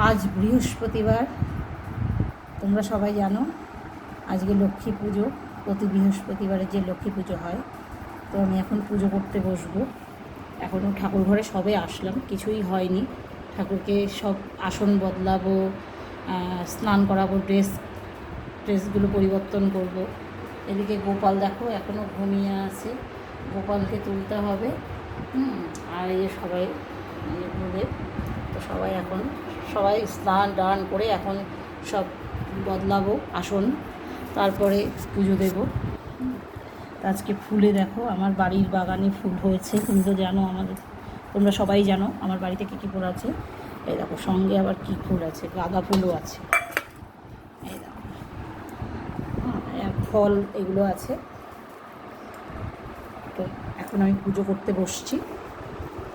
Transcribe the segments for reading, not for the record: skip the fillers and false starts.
আজ বৃহস্পতিবার, তোমরা সবাই জানো আজকে লক্ষ্মী পুজো। প্রতি বৃহস্পতিবারে যে লক্ষ্মী পুজো হয়, তো আমি এখন পুজো করতে বসবো। এখনও ঠাকুর ঘরে সবে আসলাম, কিছুই হয়নি। ঠাকুরকে সব আসন বদলাবো, স্নান করাবো, ড্রেসগুলো পরিবর্তন করব। এদিকে গোপাল দেখো এখনও ঘুমিয়ে আছে, গোপালকে তুলতে হবে। আর এই যে সবাই গুরুদেব, তো সবাই স্নান টান করে এখন সব বদলাবো আসন, তারপরে পুজো দেব। আজকে ফুলে দেখো আমার বাড়ির বাগানে ফুল হয়েছে। তুমি তো জানো, তোমরা সবাই জানো আমার বাড়িতে কী কী ফুল আছে। এই দেখো, সঙ্গে আবার কী ফুল আছে, গাঁদা ফুলও আছে। এই দেখো, ফল এগুলো আছে। তো এখন আমি পুজো করতে বসছি,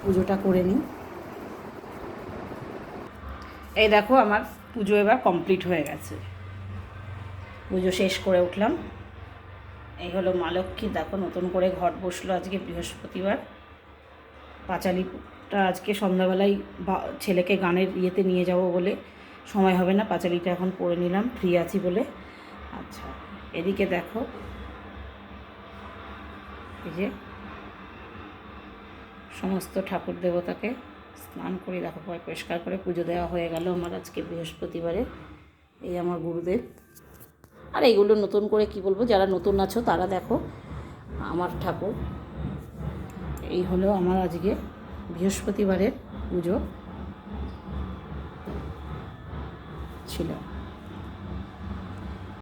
পুজোটা করে নিই। এই দেখো আমার পুজো এবার কমপ্লিট হয়ে গেছে, পুজো শেষ করে উঠলাম। এই হলো মা লক্ষ্মী, দেখো নতুন করে ঘট বসলো আজকে বৃহস্পতিবার। পাঁচালিটা আজকে সন্ধ্যাবেলায় ছেলেকে গানের ইয়েতে নিয়ে যাব বলে সময় হবে না, পাঁচালিটা এখন পড়ে নিলাম, ফ্রি আছি বলে। আচ্ছা, এদিকে দেখো, এই যে সমস্ত ঠাকুর দেবতাকে স্নান করে দেখো পরিষ্কার করে পুজো দেওয়া হয়ে গেল আমার আজকে বৃহস্পতিবারে। এই আমার গুরুদেব। আর এইগুলো নতুন করে কি বলবো, যারা নতুন আছো তারা দেখো আমার ঠাকুর। এই হলো আমার আজকে বৃহস্পতিবারের পুজো ছিল।